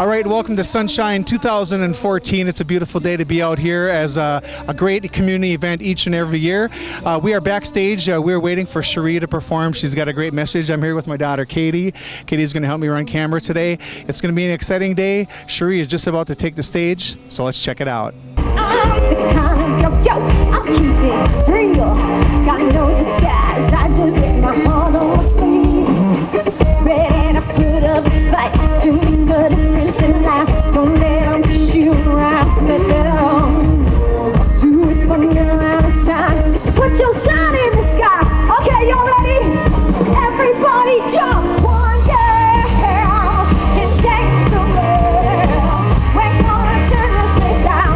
All right, welcome to Sunshine 2014. It's a beautiful day to be out here as a great community event each and every year. We are backstage. We're waiting for Cherie to perform. She's got a great message. I'm here with my daughter, Katie. Katie's going to help me run camera today. It's going to be an exciting day. Cherie is just about to take the stage, so let's check it out. I'm the kind of yo, I'll keep it real. Got no disguise, I just wear my heart on my sleeve. Ready to put up a fight, to the difference in life. Don't let them push you around, let them do it for me around the time. Put your sign in the sky, okay, y'all ready? Everybody jump, one girl can change the world. We're gonna turn this place out.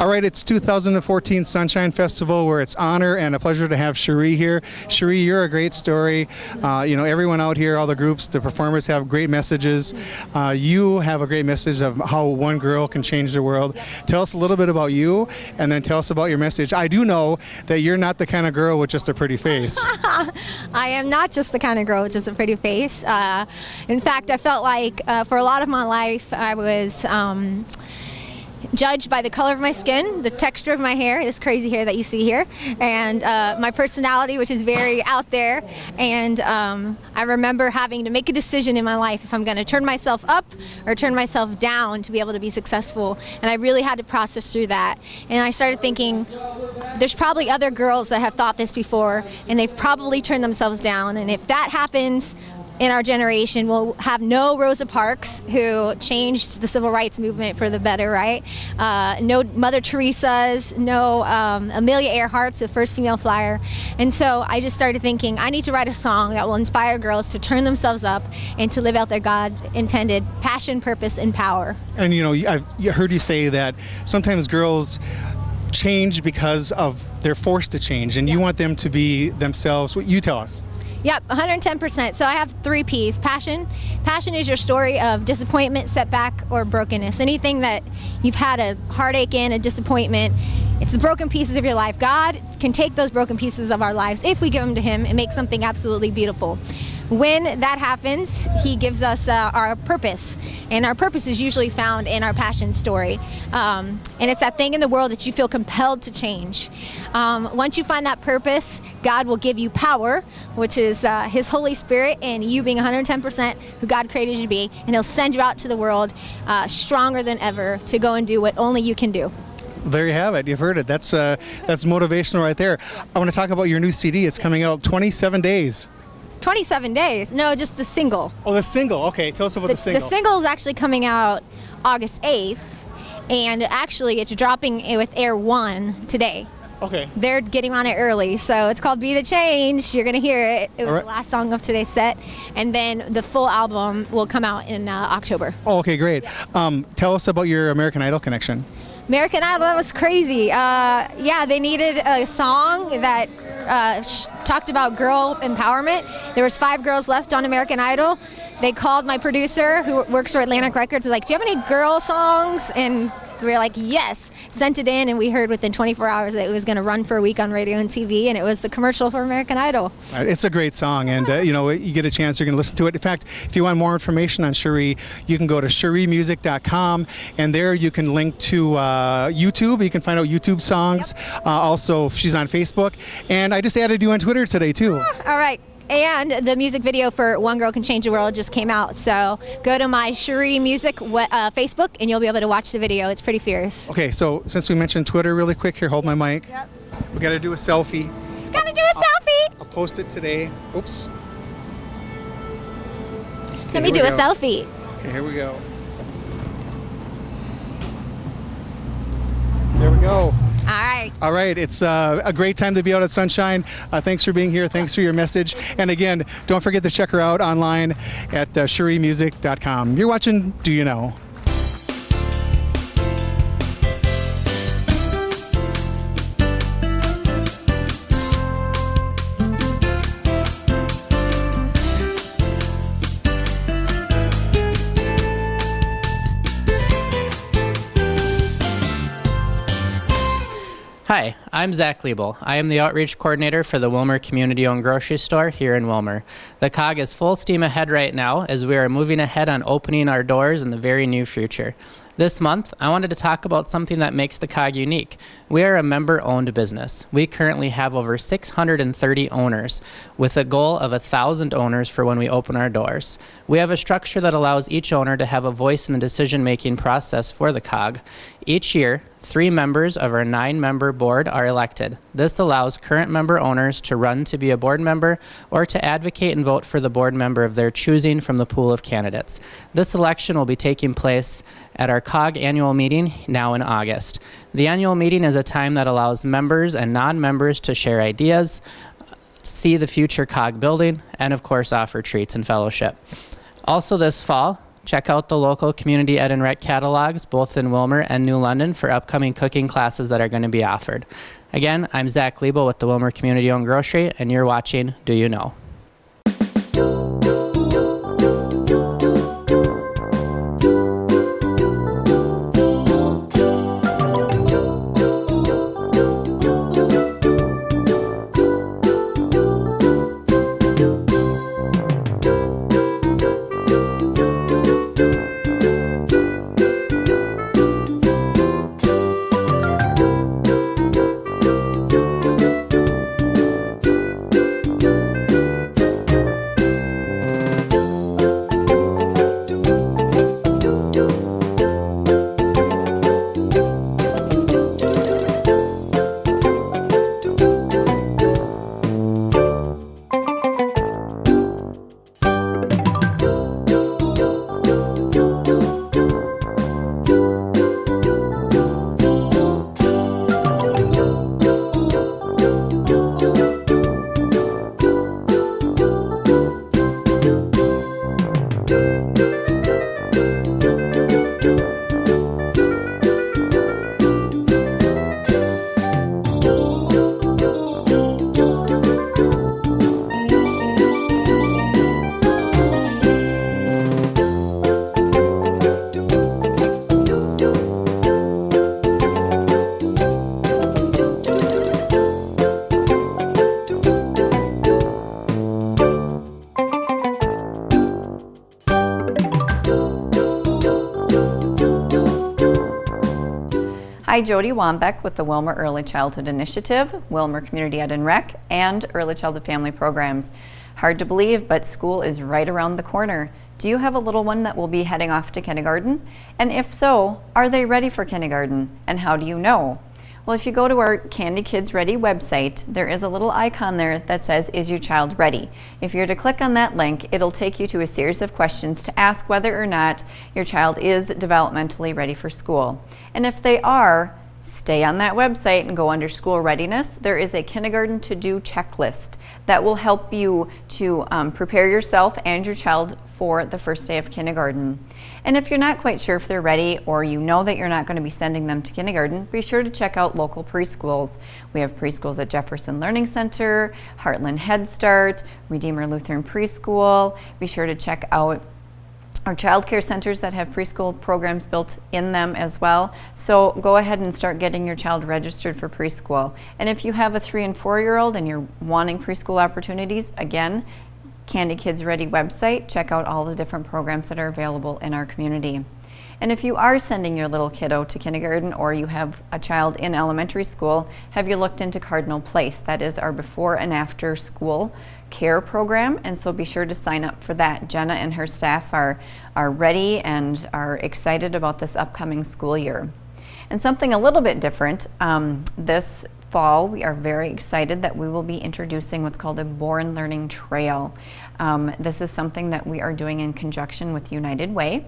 All right, it's 2014 Sunshine Festival, where it's honor and a pleasure to have Cherie here. Cherie, you're a great story. Everyone out here, all the groups, the performers have great messages. You have a great message of how one girl can change the world. Tell us a little bit about you, and then tell us about your message. I do know that you're not the kind of girl with just a pretty face. I am not just the kind of girl with just a pretty face. In fact, I felt like for a lot of my life, I was judged by the color of my skin, the texture of my hair, this crazy hair that you see here, and my personality, which is very out there. And I remember having to make a decision in my life if I'm going to turn myself up or turn myself down to be able to be successful. And I really had to process through that. And I started thinking, there's probably other girls that have thought this before, and they've probably turned themselves down. And if that happens in our generation, we'll have no Rosa Parks, who changed the civil rights movement for the better, right? No Mother Teresa's, no Amelia Earhart's, the first female flyer. And so I just started thinking, I need to write a song that will inspire girls to turn themselves up and to live out their God-intended passion, purpose, and power. And I've heard you say that sometimes girls change because of they're forced to change, and you want them to be themselves. What you tell us? Yep, 110%. So I have 3 P's. Passion. Passion is your story of disappointment, setback, or brokenness. Anything that you've had a heartache in, a disappointment, it's the broken pieces of your life. God can take those broken pieces of our lives, if we give them to Him, and make something absolutely beautiful. When that happens, He gives us our purpose, and our purpose is usually found in our passion story. And it's that thing in the world that you feel compelled to change. Once you find that purpose, God will give you power, which is His Holy Spirit, and you being 110% who God created you to be, and He'll send you out to the world stronger than ever to go and do what only you can do. There you have it. You've heard it. That's motivational right there. I want to talk about your new CD. It's coming out 27 days. 27 days. No, just the single. Oh, the single. Okay, tell us about the single. The single is actually coming out August 8th, and actually it's dropping with Air 1 today. Okay. They're getting on it early, so it's called Be the Change. You're going to hear it. It was the last song of today's set, and then the full album will come out in October. Oh, okay, great. Tell us about your American Idol connection. American Idol, that was crazy. Yeah, they needed a song that talked about girl empowerment. There was 5 girls left on American Idol. They called my producer, who works for Atlantic Records, like, do you have any girl songs? And we were like, yes. Sent it in, and we heard within 24 hours that it was going to run for a week on radio and TV, and it was the commercial for American Idol. It's a great song, and you get a chance, you're going to listen to it. In fact, if you want more information on Cherie, you can go to CherieMusic.com, and there you can link to YouTube. You can find out YouTube songs. Yep. Also, she's on Facebook, and I just added you on Twitter today, too. All right. And the music video for One Girl Can Change the World just came out. So go to my Cherie Music Facebook, and you'll be able to watch the video. It's pretty fierce. Okay, so since we mentioned Twitter really quick, here, hold my mic. Yep. We got to do a selfie. Gotta do a selfie. I'll post it today. Oops. Okay, Let me do a selfie. Okay, here we go. There we go. All right. All right. It's a great time to be out at Sunshine. Thanks for being here. Thanks for your message. And again, don't forget to check her out online at CherieMusic.com. You're watching Do You Know? Hi, I'm Zach Liebel. I am the Outreach Coordinator for the Willmar Community-Owned Grocery Store here in Willmar. The COG is full steam ahead right now as we are moving ahead on opening our doors in the very near future. This month, I wanted to talk about something that makes the COG unique. We are a member-owned business. We currently have over 630 owners with a goal of 1,000 owners for when we open our doors. We have a structure that allows each owner to have a voice in the decision-making process for the COG. Each year, 3 members of our 9-member board are elected. This allows current member owners to run to be a board member or to advocate and vote for the board member of their choosing from the pool of candidates. This election will be taking place at our COG annual meeting now in August. The annual meeting is a time that allows members and non-members to share ideas, see the future COG building, and of course offer treats and fellowship. Also this fall, check out the local community ed and rec catalogs, both in Willmar and New London, for upcoming cooking classes that are going to be offered. Again, I'm Zach Liebel with the Willmar Community-Owned Grocery, and you're watching Do You Know? Hi, Jody Wambeck with the Willmar Early Childhood Initiative, Willmar Community Ed and Rec, and Early Childhood Family Programs. Hard to believe, but school is right around the corner. Do you have a little one that will be heading off to kindergarten? And if so, are they ready for kindergarten? And how do you know? Well, if you go to our Candy Kids Ready website, there is a little icon there that says, "Is your child ready?" If you're to click on that link, it'll take you to a series of questions to ask whether or not your child is developmentally ready for school. And if they are, stay on that website and go under School Readiness. There is a Kindergarten to-do checklist that will help you to prepare yourself and your child for the first day of kindergarten. And if you're not quite sure if they're ready, or you know that you're not going to be sending them to kindergarten, be sure to check out local preschools. We have preschools at Jefferson Learning Center, Heartland Head Start, Redeemer Lutheran Preschool. Be sure to check out our child care centers that have preschool programs built in them as well. So go ahead and start getting your child registered for preschool. And if you have a 3- and 4-year-old and you're wanting preschool opportunities, again, Candy Kids Ready website, check out all the different programs that are available in our community. And if you are sending your little kiddo to kindergarten, or you have a child in elementary school, have you looked into Cardinal Place? That is our before and after school care program, and so be sure to sign up for that. Jenna and her staff are ready and are excited about this upcoming school year. And something a little bit different, this fall we are very excited that we will be introducing what's called a Born Learning Trail. This is something that we are doing in conjunction with United Way,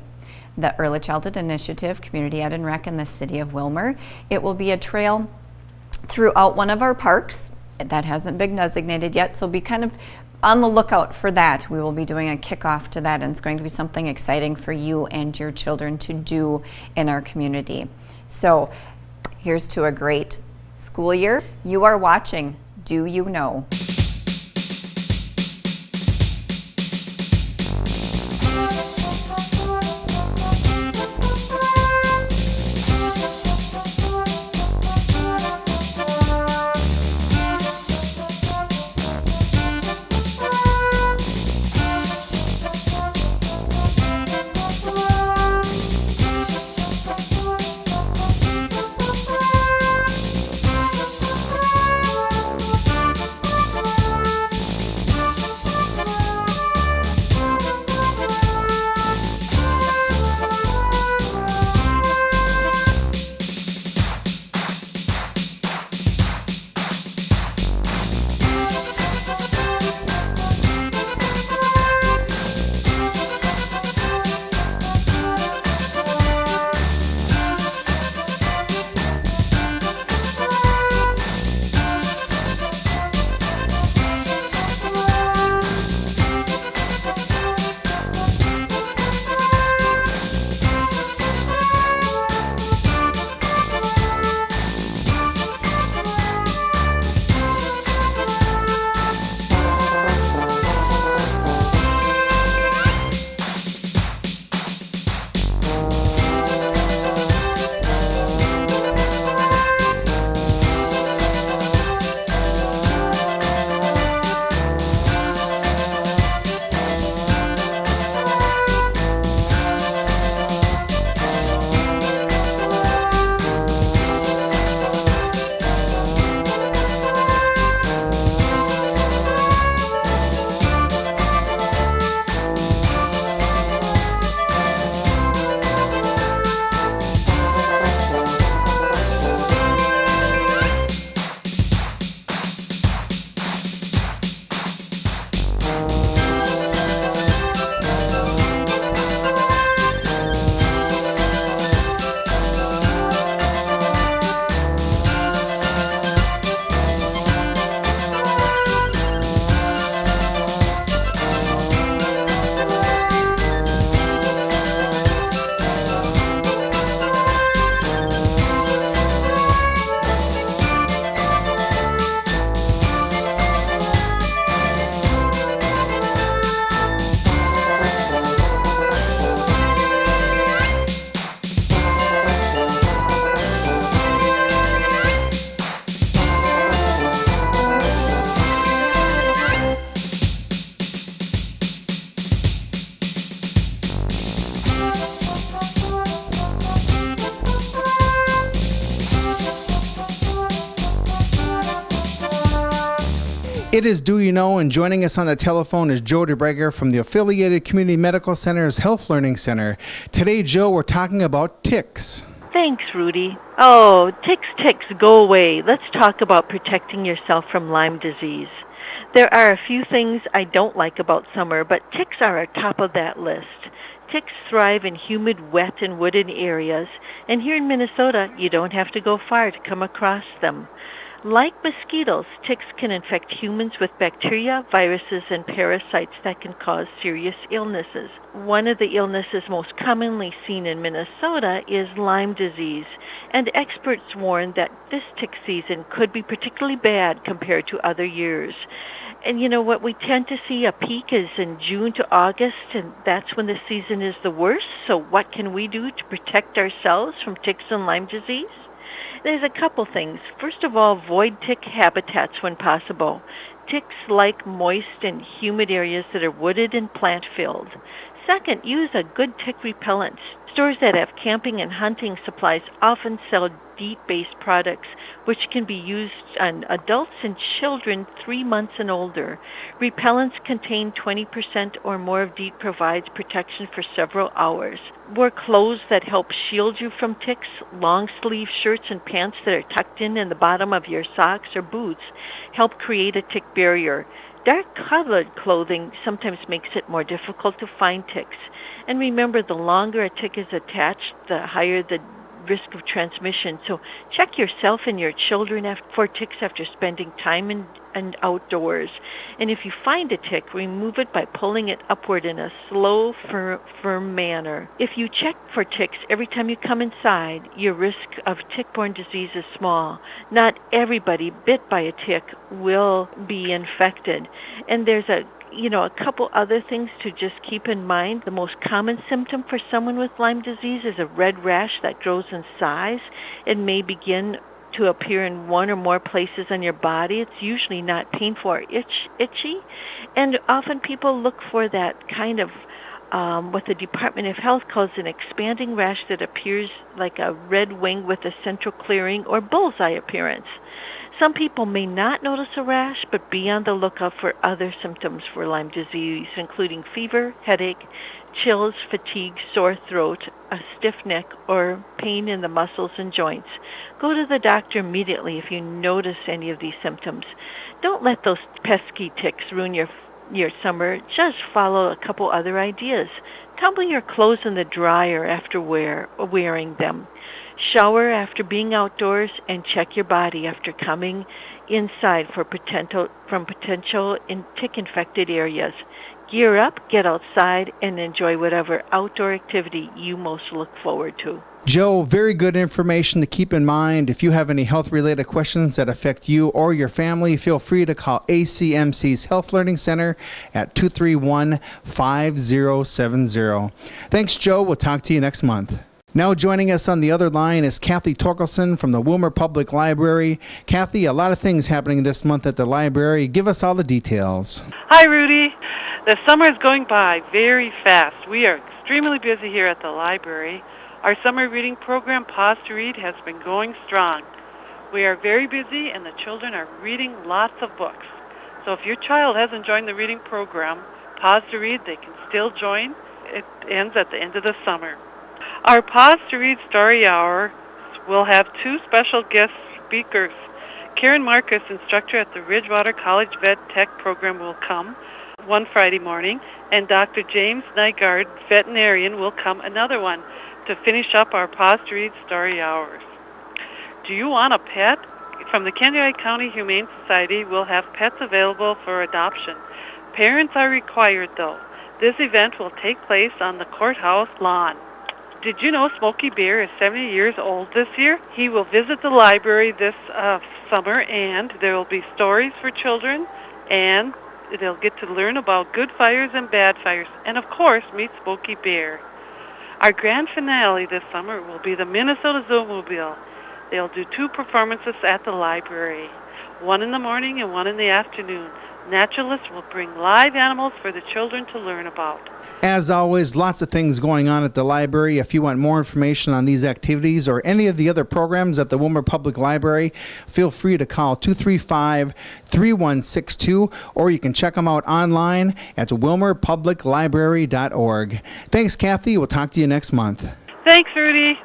the Early Childhood Initiative, Community Ed and Rec in the city of Willmar. It will be a trail throughout one of our parks. That hasn't been designated yet, so be kind of on the lookout for that. We will be doing a kickoff to that, and it's going to be something exciting for you and your children to do in our community. So here's to a great school year. You are watching Do You Know? It is Do You Know, and joining us on the telephone is Joe DeBreger from the Affiliated Community Medical Center's Health Learning Center. Today, Joe, we're talking about ticks. Thanks, Rudy. Oh, ticks, go away. Let's talk about protecting yourself from Lyme disease. There are a few things I don't like about summer, but ticks are at top of that list. Ticks thrive in humid, wet, and wooded areas, and here in Minnesota, you don't have to go far to come across them. Like mosquitoes, ticks can infect humans with bacteria, viruses, and parasites that can cause serious illnesses. One of the illnesses most commonly seen in Minnesota is Lyme disease, and experts warn that this tick season could be particularly bad compared to other years. And you know what we tend to see a peak is in June to August, and that's when the season is the worst. So what can we do to protect ourselves from ticks and Lyme disease? There's a couple things. First of all, avoid tick habitats when possible. Ticks like moist and humid areas that are wooded and plant-filled. Second, use a good tick repellent. Stores that have camping and hunting supplies often sell DEET-based products, which can be used on adults and children 3 months and older. Repellents contain 20% or more of DEET provides protection for several hours. Wear clothes that help shield you from ticks. Long-sleeve shirts and pants that are tucked in the bottom of your socks or boots help create a tick barrier. Dark-colored clothing sometimes makes it more difficult to find ticks. And remember, the longer a tick is attached, the higher the risk of transmission. So check yourself and your children for ticks after spending time in outdoors. And if you find a tick, remove it by pulling it upward in a slow, firm manner. If you check for ticks every time you come inside, your risk of tick-borne disease is small. Not everybody bit by a tick will be infected. And there's a couple other things to just keep in mind. The most common symptom for someone with Lyme disease is a red rash that grows in size. It may begin to appear in one or more places on your body. It's usually not painful or itchy. And often people look for that kind of what the Department of Health calls an expanding rash that appears like a red wing with a central clearing or bullseye appearance. Some people may not notice a rash, but be on the lookout for other symptoms for Lyme disease, including fever, headache, chills, fatigue, sore throat, a stiff neck, or pain in the muscles and joints. Go to the doctor immediately if you notice any of these symptoms. Don't let those pesky ticks ruin your summer. Just follow a couple other ideas. Tumble your clothes in the dryer after wearing them. Shower after being outdoors, and check your body after coming inside from potential tick-infected areas. Gear up, get outside, and enjoy whatever outdoor activity you most look forward to. Joe, very good information to keep in mind. If you have any health-related questions that affect you or your family, feel free to call ACMC's Health Learning Center at 231-5070. Thanks, Joe. We'll talk to you next month. Now joining us on the other line is Kathy Torkelson from the Willmar Public Library. Kathy, a lot of things happening this month at the library. Give us all the details. Hi, Rudy. The summer is going by very fast. We are extremely busy here at the library. Our summer reading program, Pause to Read, has been going strong. We are very busy, and the children are reading lots of books. So if your child hasn't joined the reading program, Pause to Read, they can still join. It ends at the end of the summer. Our Pause to Read Story Hour will have two special guest speakers. Karen Marcus, instructor at the Ridgewater College Vet Tech program, will come one Friday morning, and Dr. James Nygaard, veterinarian, will come another one to finish up our Pause to Read Story Hours. Do you want a pet? From the Kenai County Humane Society, we'll have pets available for adoption. Parents are required, though. This event will take place on the courthouse lawn. Did you know Smokey Bear is 70 years old this year? He will visit the library this summer, and there will be stories for children, and they'll get to learn about good fires and bad fires, and of course, meet Smokey Bear. Our grand finale this summer will be the Minnesota Zoomobile. They'll do two performances at the library, one in the morning and one in the afternoon. Naturalists will bring live animals for the children to learn about. As always, lots of things going on at the library. If you want more information on these activities or any of the other programs at the Willmar Public Library, feel free to call 235-3162, or you can check them out online at willmarpubliclibrary.org. Thanks, Kathy. We'll talk to you next month. Thanks, Rudy.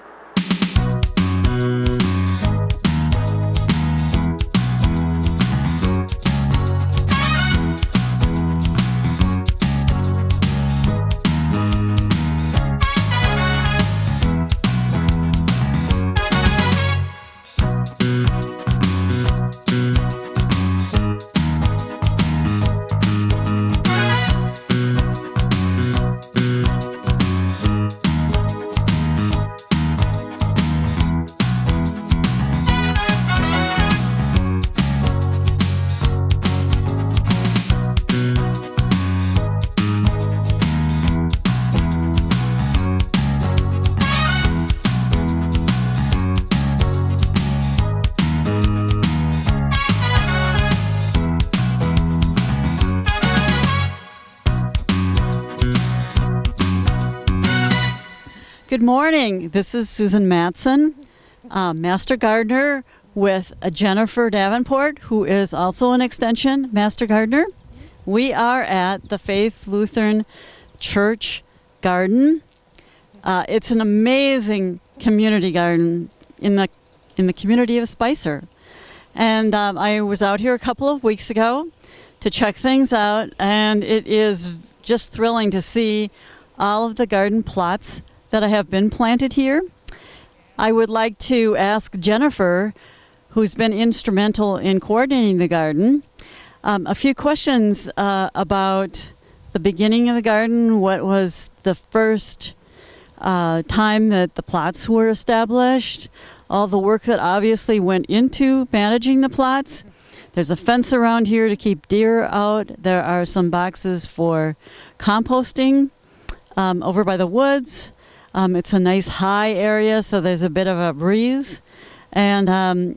Good morning. This is Susan Matson, Master Gardener with Jennifer Davenport, who is also an Extension Master Gardener. We are at the Faith Lutheran Church Garden. It's an amazing community garden in the community of Spicer. And I was out here a couple of weeks ago to check things out, and it is just thrilling to see all of the garden plots that have been planted here. I would like to ask Jennifer, who's been instrumental in coordinating the garden, a few questions about the beginning of the garden. What was the first time that the plots were established? All the work that obviously went into managing the plots. There's a fence around here to keep deer out. There are some boxes for composting over by the woods. It's a nice high area, so there's a bit of a breeze. And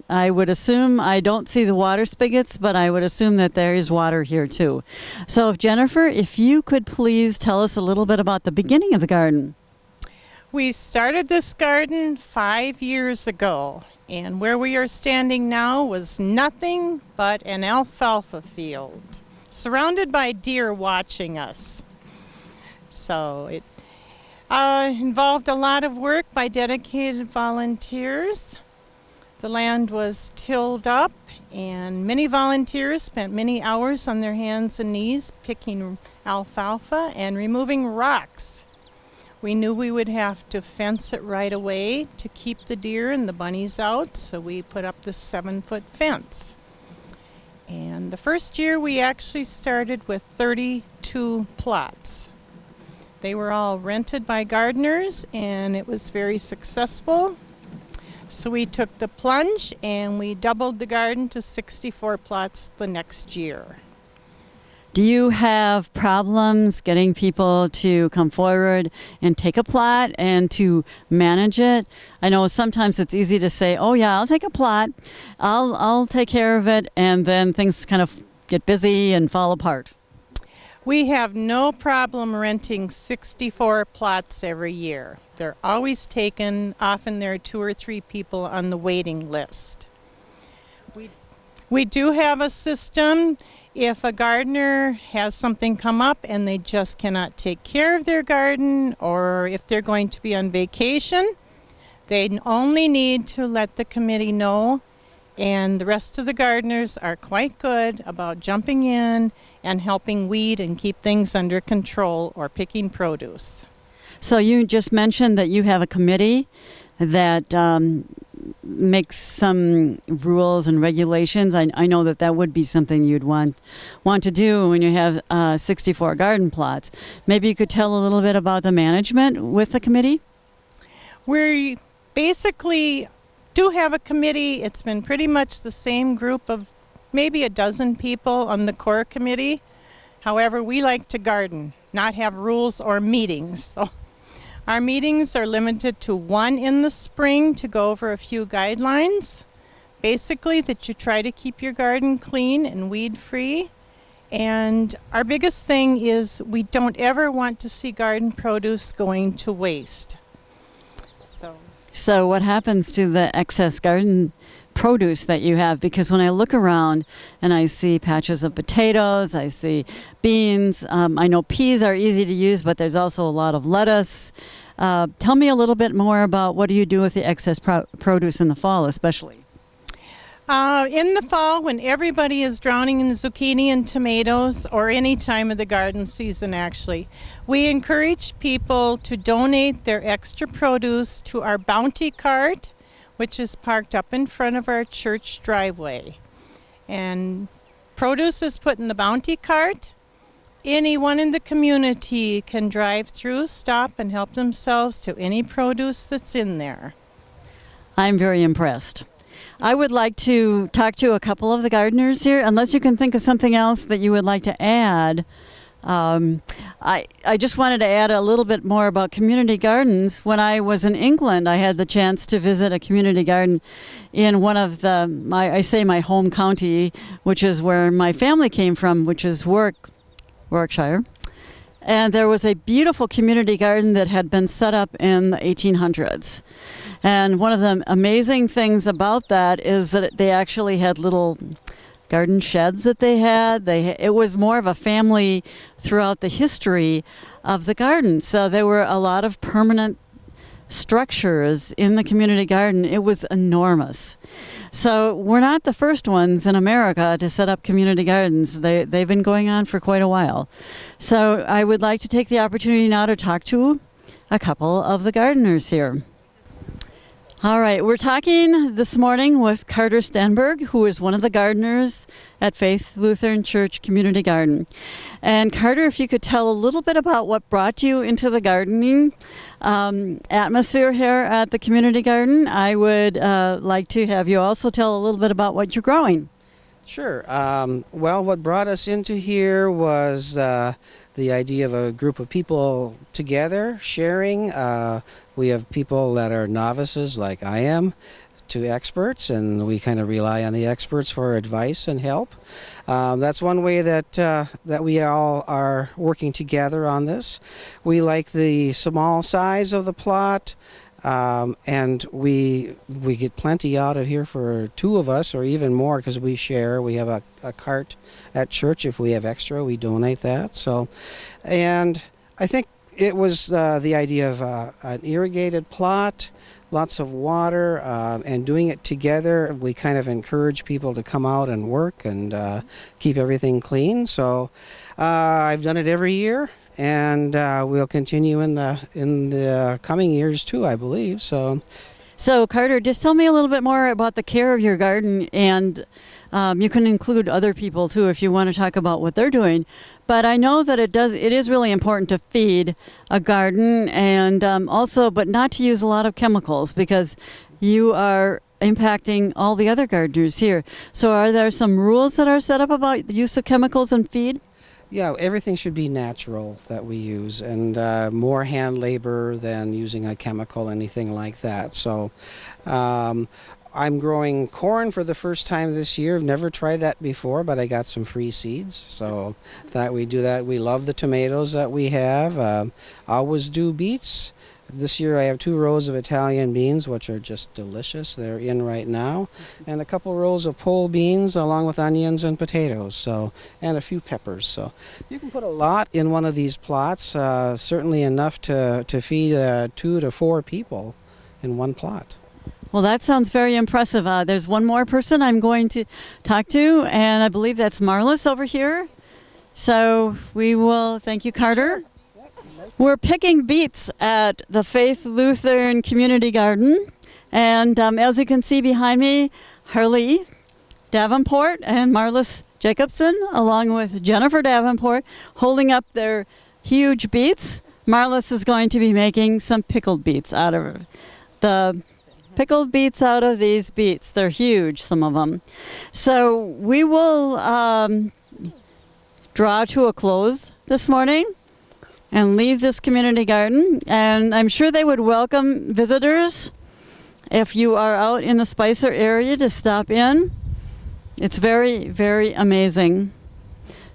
I would assume, I don't see the water spigots, but I would assume that there is water here too. So Jennifer, if you could please tell us a little bit about the beginning of the garden. We started this garden 5 years ago, and where we are standing now was nothing but an alfalfa field, surrounded by deer watching us. So it involved a lot of work by dedicated volunteers. The land was tilled up, and many volunteers spent many hours on their hands and knees picking alfalfa and removing rocks. We knew we would have to fence it right away to keep the deer and the bunnies out, so we put up this 7-foot fence. And the first year we actually started with 32 plots. They were all rented by gardeners, and it was very successful. So we took the plunge and we doubled the garden to 64 plots the next year. Do you have problems getting people to come forward and take a plot and to manage it? I know sometimes it's easy to say, oh yeah, I'll take a plot, I'll take care of it, and then things kind of get busy and fall apart. We have no problem renting 64 plots every year. They're always taken. Often there are 2 or 3 people on the waiting list. We do have a system. If a gardener has something come up and they just cannot take care of their garden, or if they're going to be on vacation, they only need to let the committee know, and the rest of the gardeners are quite good about jumping in and helping weed and keep things under control or picking produce. So you just mentioned that you have a committee that makes some rules and regulations. I know that would be something you'd want to do when you have 64 garden plots. Maybe you could tell a little bit about the management with the committee? We basically do have a committee. It's been pretty much the same group of maybe a dozen people on the core committee. However, we like to garden, not have rules or meetings. So our meetings are limited to 1 in the spring to go over a few guidelines. Basically, that you try to keep your garden clean and weed-free. And our biggest thing is we don't ever want to see garden produce going to waste. So what happens to the excess garden produce that you have? Because when I look around and I see patches of potatoes, I see beans, I know peas are easy to use, but there's also a lot of lettuce. Tell me a little bit more about what do you do with the excess produce in the fall especially? In the fall, when everybody is drowning in zucchini and tomatoes, or any time of the garden season actually, we encourage people to donate their extra produce to our bounty cart, which is parked up in front of our church driveway. And produce is put in the bounty cart. Anyone in the community can drive through, stop, and help themselves to any produce that's in there. I'm very impressed. I would like to talk to a couple of the gardeners here, unless you can think of something else that you would like to add. I just wanted to add a little bit more about community gardens. When I was in England, I had the chance to visit a community garden in one of my home county, which is where my family came from, which is Warwickshire. and there was a beautiful community garden that had been set up in the 1800s. And one of the amazing things about that is that they actually had little garden sheds that they had. It was more of a family throughout the history of the garden. So there were a lot of permanent structures in the community garden. It was enormous. So we're not the first ones in America to set up community gardens. They've been going on for quite a while. So I would like to take the opportunity now to talk to a couple of the gardeners here. All right, we're talking this morning with Carter Stenberg, who is one of the gardeners at Faith Lutheran Church Community Garden. And Carter, if you could tell a little bit about what brought you into the gardening atmosphere here at the community garden, I would like to have you also tell a little bit about what you're growing. Sure. Well, what brought us into here was the idea of a group of people together sharing. We have people that are novices like I am to experts, and we kind of rely on the experts for advice and help. That's one way that we all are working together on this. We like the small size of the plot. And we get plenty out of here for two of us, or even more, because we share. We have a cart at church. If we have extra, we donate that. So, and I think it was the idea of an irrigated plot, lots of water, and doing it together. We kind of encourage people to come out and work and keep everything clean. So I've done it every year. And we'll continue in the coming years too, I believe. So Carter, just tell me a little bit more about the care of your garden, and you can include other people too if you want to talk about what they're doing. But I know that it is really important to feed a garden, and also, but not to use a lot of chemicals, because you are impacting all the other gardeners here. So are there some rules that are set up about the use of chemicals and feed? Yeah, everything should be natural that we use, and more hand labor than using a chemical, anything like that. So I'm growing corn for the first time this year. I've never tried that before, but I got some free seeds, so that we do that. We love the tomatoes that we have. Always do beets. This year I have 2 rows of Italian beans, which are just delicious. They're in right now. And a couple rows of pole beans along with onions and potatoes, so, and a few peppers. So you can put a lot in one of these plots, certainly enough to feed 2 to 4 people in one plot. Well, that sounds very impressive. There's one more person I'm going to talk to, and I believe that's Marlis over here. So we will, thank you, Carter. Sure. We're picking beets at the Faith Lutheran Community Garden, and as you can see behind me, Harley Davenport and Marlis Jacobson, along with Jennifer Davenport, holding up their huge beets. Marlis is going to be making some pickled beets out of these beets. They're huge, some of them. So we will draw to a close this morning and leave this community garden. And I'm sure they would welcome visitors if you are out in the Spicer area to stop in. It's very, very amazing.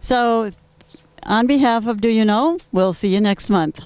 So on behalf of Do You Know, we'll see you next month.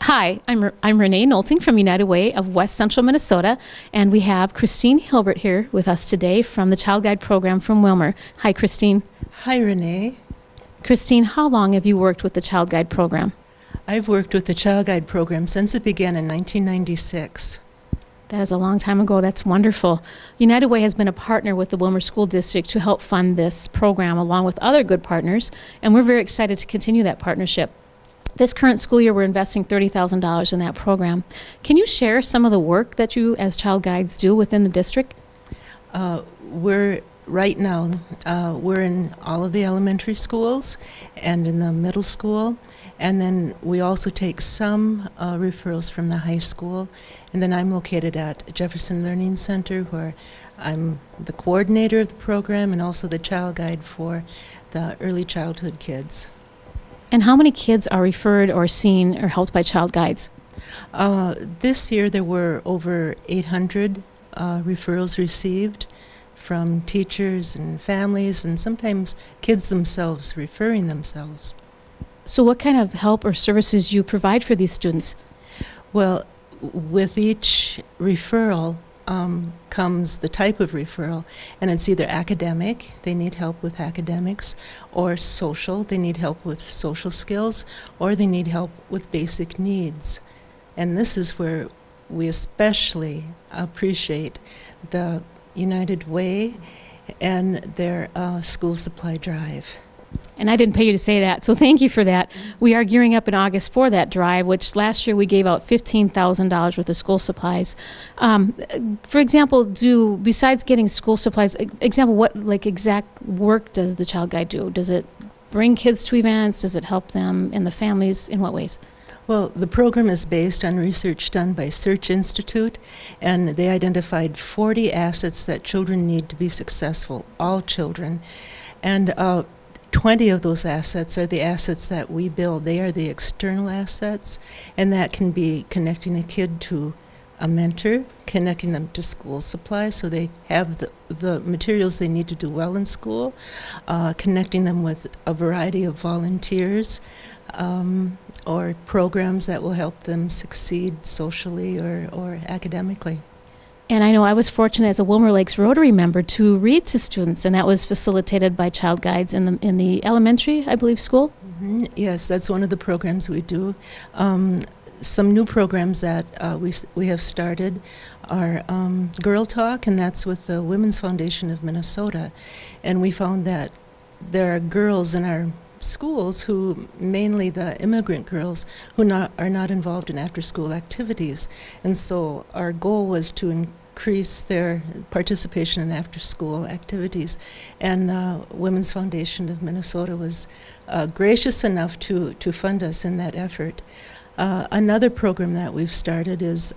Hi, I'm Renee Nolting from United Way of West Central Minnesota, and we have Christine Hilbert here with us today from the Child Guide program from Willmar. Hi, Christine. Hi, Renee. Christine, how long have you worked with the Child Guide program? I've worked with the Child Guide program since it began in 1996. That is a long time ago. That's wonderful. United Way has been a partner with the Willmar School District to help fund this program along with other good partners, and we're very excited to continue that partnership. This current school year, we're investing $30,000 in that program. Can you share some of the work that you as Child Guides do within the district? We're right now, we're in all of the elementary schools and in the middle school. And then we also take some referrals from the high school. And then I'm located at Jefferson Learning Center, where I'm the coordinator of the program and also the child guide for the early childhood kids. And how many kids are referred or seen or helped by child guides? This year there were over 800 referrals received from teachers and families, and sometimes kids themselves referring themselves. So what kind of help or services do you provide for these students? Well, with each referral comes the type of referral, and it's either academic, they need help with academics, or social, they need help with social skills, or they need help with basic needs. And this is where we especially appreciate the United Way and their school supply drive. And I didn't pay you to say that, so thank you for that. We are gearing up in August for that drive, which last year we gave out $15,000 worth of school supplies. For example, besides getting school supplies, what exact work does the Child Guide do? Does it bring kids to events? Does it help them and the families? In what ways? Well, the program is based on research done by Search Institute, and they identified 40 assets that children need to be successful, all children. And 20 of those assets are the assets that we build. They are the external assets, and that can be connecting a kid to a mentor, connecting them to school supplies so they have the materials they need to do well in school, connecting them with a variety of volunteers or programs that will help them succeed socially or academically. And I know I was fortunate as a Willmar Lakes Rotary member to read to students, and that was facilitated by child guides in the elementary, I believe, school. Mm-hmm. Yes, that's one of the programs we do. Some new programs that we have started are Girl Talk, and that's with the Women's Foundation of Minnesota. And we found that there are girls in our schools who, mainly the immigrant girls, who are not involved in after-school activities. And so our goal was to increase their participation in after-school activities. And the Women's Foundation of Minnesota was gracious enough to fund us in that effort. Another program that we've started is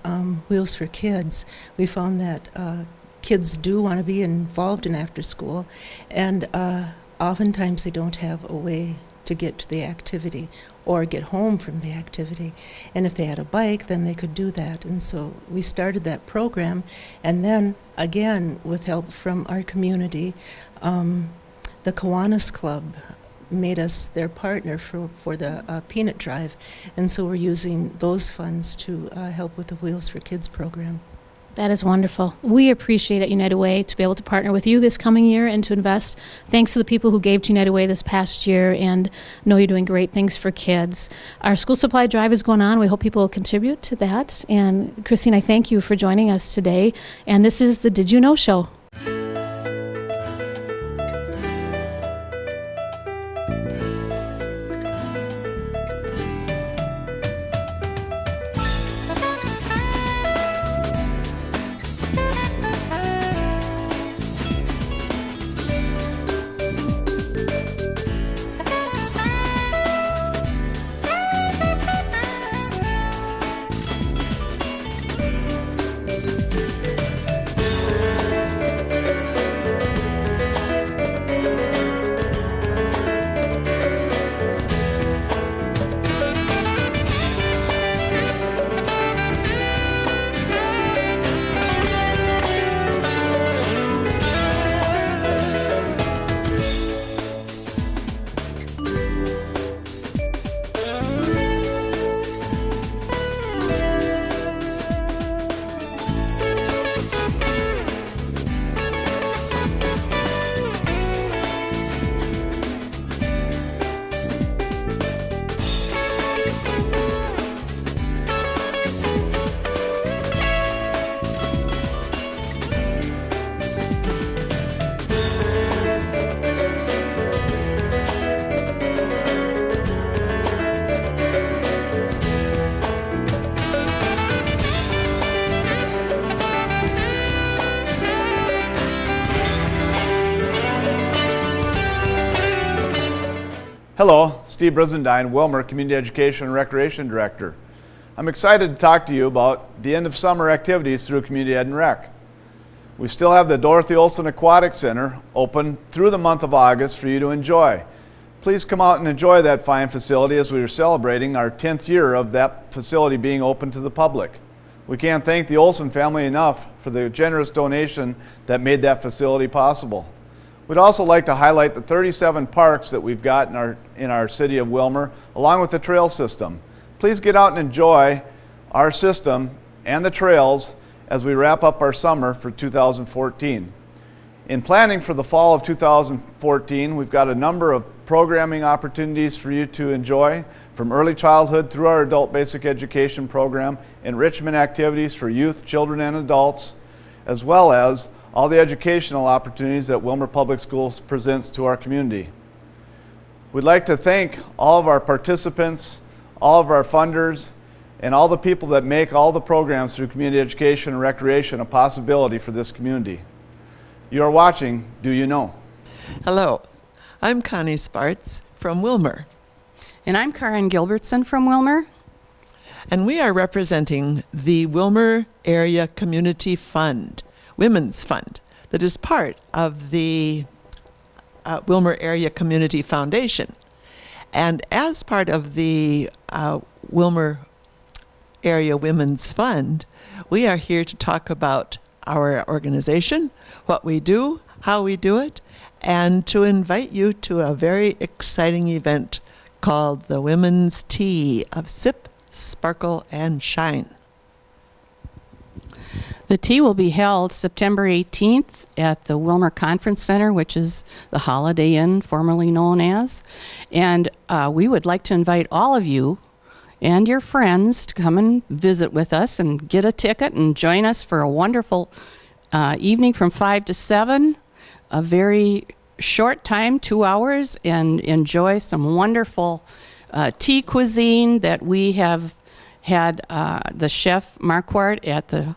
Wheels for Kids. We found that kids do want to be involved in after-school, and oftentimes they don't have a way to get to the activity or get home from the activity. And if they had a bike, then they could do that. And so we started that program, and then again, with help from our community, the Kiwanis Club made us their partner for the peanut drive. And so we're using those funds to help with the Wheels for Kids program. That is wonderful. We appreciate at United Way to be able to partner with you this coming year and to invest. Thanks to the people who gave to United Way this past year, and know you're doing great things for kids. Our school supply drive is going on. We hope people will contribute to that. And Christine, I thank you for joining us today. And this is the Did You Know Show. Hello, Steve Brizendine, Willmar Community Education and Recreation Director. I'm excited to talk to you about the end of summer activities through Community Ed and Rec. We still have the Dorothy Olson Aquatic Center open through the month of August for you to enjoy. Please come out and enjoy that fine facility as we are celebrating our 10th year of that facility being open to the public. We can't thank the Olson family enough for the generous donation that made that facility possible. We'd also like to highlight the 37 parks that we've got in our city of Willmar, along with the trail system. Please get out and enjoy our system and the trails as we wrap up our summer for 2014. In planning for the fall of 2014, we've got a number of programming opportunities for you to enjoy, from early childhood through our adult basic education program, enrichment activities for youth, children, and adults, as well as all the educational opportunities that Willmar Public Schools presents to our community. We'd like to thank all of our participants, all of our funders, and all the people that make all the programs through community education and recreation a possibility for this community. You are watching Do You Know? Hello, I'm Connie Sparts from Willmar. And I'm Karen Gilbertson from Willmar. And we are representing the Willmar Area Community Fund, Women's Fund, that is part of the Willmar Area Community Foundation. And as part of the Willmar Area Women's Fund, we are here to talk about our organization, what we do, how we do it, and to invite you to a very exciting event called the Women's Tea of Sip, Sparkle, and Shine. The tea will be held September 18th at the Willmar Conference Center, which is the Holiday Inn, formerly known as. And we would like to invite all of you and your friends to come and visit with us and get a ticket and join us for a wonderful evening from 5 to 7, a very short time, 2 hours, and enjoy some wonderful tea cuisine that we have had the chef Marquardt at the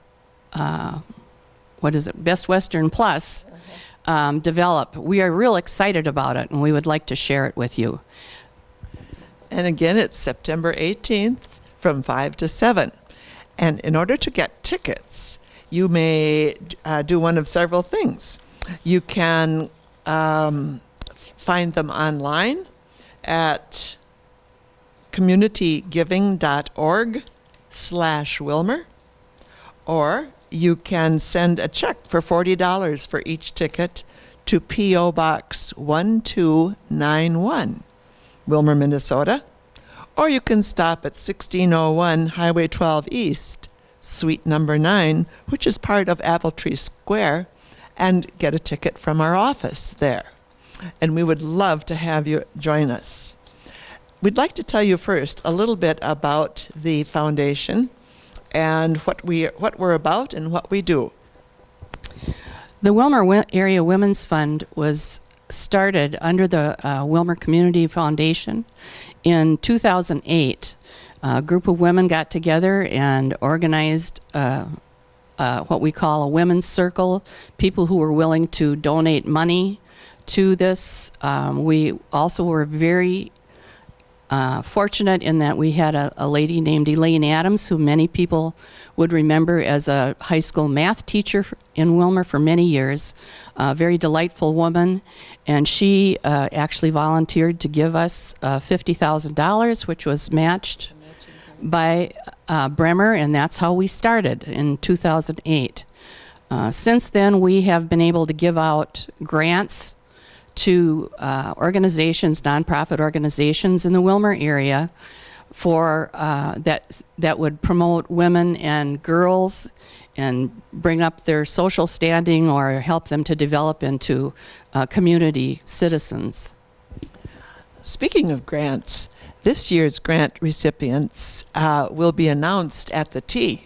Best Western Plus develop. We are real excited about it, and we would like to share it with you. And again, it's September 18th from 5 to 7. And in order to get tickets, you may do one of several things. You can find them online at communitygiving.org/Willmar, or you can send a check for $40 for each ticket to P.O. Box 1291, Willmar, Minnesota, or you can stop at 1601 Highway 12 East, Suite number 9, which is part of Apple Tree Square, and get a ticket from our office there. And we would love to have you join us. We'd like to tell you first a little bit about the foundation and what we're about and what we do. The Willmar Area Women's Fund was started under the Willmar Community Foundation in 2008. A group of women got together and organized what we call a women's circle, people who were willing to donate money to this. We also were very fortunate in that we had a lady named Elaine Adams, who many people would remember as a high school math teacher in Willmar for many years. A very delightful woman, and she actually volunteered to give us $50,000, which was matched by Bremer, and that's how we started in 2008. Since then, we have been able to give out grants to organizations, nonprofit organizations in the Willmar area for that would promote women and girls and bring up their social standing or help them to develop into community citizens. Speaking of grants, this year's grant recipients will be announced at the tea.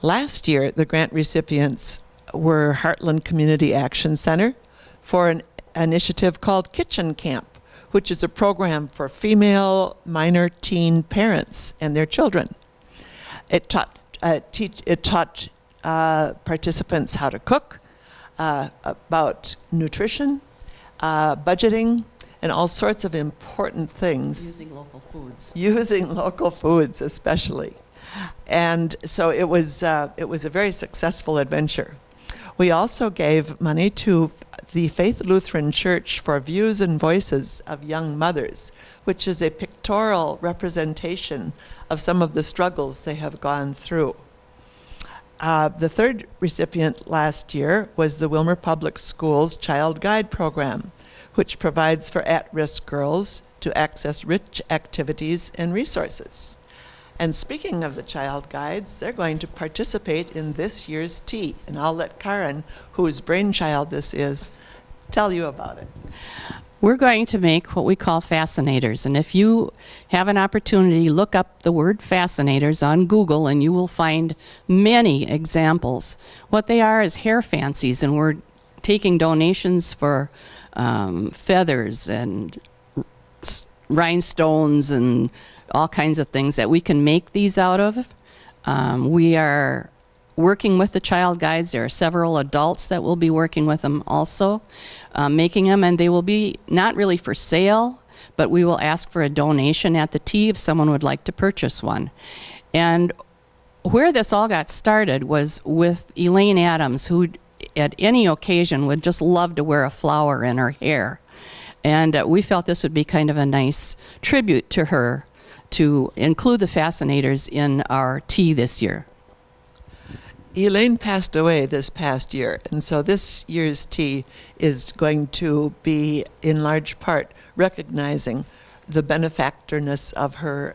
Last year, the grant recipients were Heartland Community Action Center for an initiative called Kitchen Camp, which is a program for female minor teen parents and their children. It taught participants how to cook, about nutrition, budgeting, and all sorts of important things. Using local foods. Using local foods, especially. And so it was a very successful adventure. We also gave money to the Faith Lutheran Church for Views and Voices of Young Mothers, which is a pictorial representation of some of the struggles they have gone through. The third recipient last year was the Willmar Public Schools Child Guide Program, which provides for at-risk girls to access rich activities and resources. And speaking of the child guides, they're going to participate in this year's tea. And I'll let Karen, whose brainchild this is, tell you about it. We're going to make what we call fascinators. And if you have an opportunity, look up the word fascinators on Google and you will find many examples. What they are is hair fancies, and we're taking donations for feathers and rhinestones and all kinds of things that we can make these out of. We are working with the child guides. There are several adults that will be working with them also, making them, and they will be not really for sale, but we will ask for a donation at the tea if someone would like to purchase one. And where this all got started was with Elaine Adams, who at any occasion would just love to wear a flower in her hair. And we felt this would be kind of a nice tribute to her to include the fascinators in our tea this year. Elaine passed away this past year, and so this year's tea is going to be, in large part, recognizing the benefactorness of her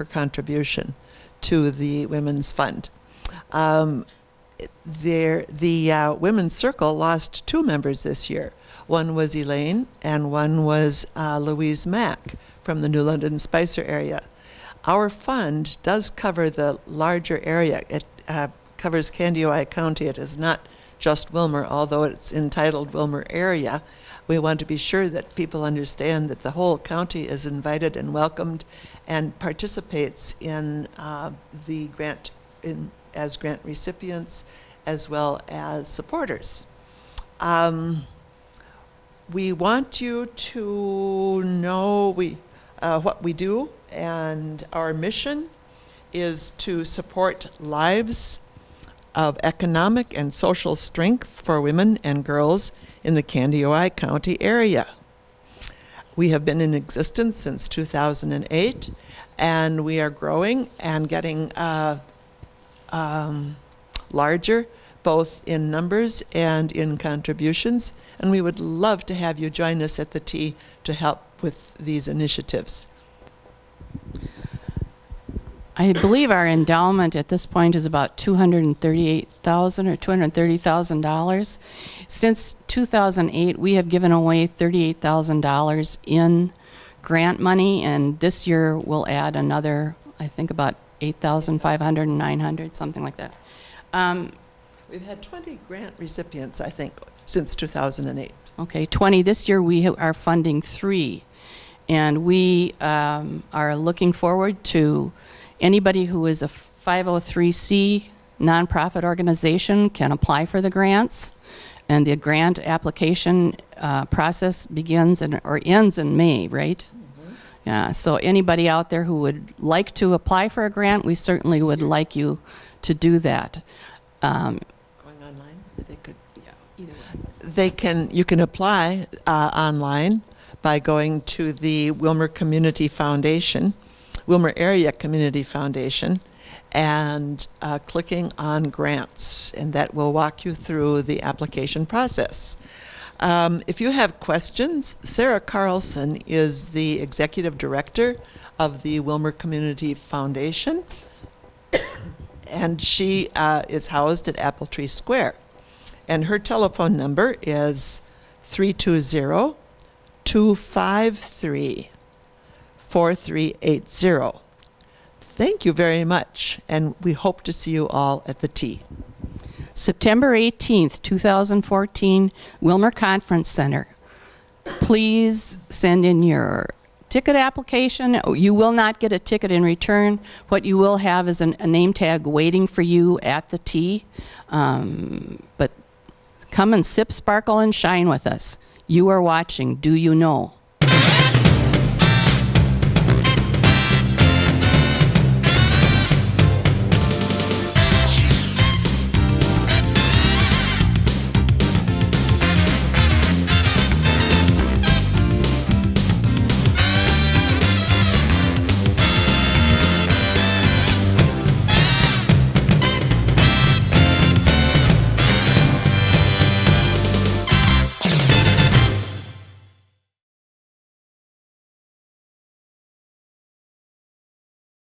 contribution to the Women's Fund. The Women's Circle lost 2 members this year. One was Elaine, and one was Louise Mack from the New London Spicer area. Our fund does cover the larger area. It covers Candioi County. It is not just Willmar, although it's entitled Willmar Area. We want to be sure that people understand that the whole county is invited and welcomed and participates in the grant as grant recipients as well as supporters. We want you to know what we do, and our mission is to support lives of economic and social strength for women and girls in the Candioi County area. We have been in existence since 2008, and we are growing and getting larger, both in numbers and in contributions, and we would love to have you join us at the tea to help with these initiatives. I believe our endowment at this point is about $238,000 or $230,000. Since 2008, we have given away $38,000 in grant money, and this year we'll add another, I think, about $8,500 and $900, something like that. We've had 20 grant recipients, I think, since 2008. Okay, 20. This year we are funding 3, and we are looking forward to anybody who is a 503c nonprofit organization can apply for the grants, and the grant application process begins or ends in May, right? Mm-hmm. Yeah, so anybody out there who would like to apply for a grant, we certainly would like you to do that. Going online, they could. Yeah, either way. You can apply online by going to the Willmar Community Foundation, Willmar Area Community Foundation, and clicking on grants, and that will walk you through the application process. If you have questions, Sarah Carlson is the executive director of the Willmar Community Foundation, and she is housed at Apple Tree Square. And her telephone number is 320-253-4380. Thank you very much, and we hope to see you all at the tea. September 18th, 2014, Willmar Conference Center. Please send in your ticket application. You will not get a ticket in return. What you will have is a name tag waiting for you at the tea. But come and sip, sparkle, and shine with us. You are watching Do You Know?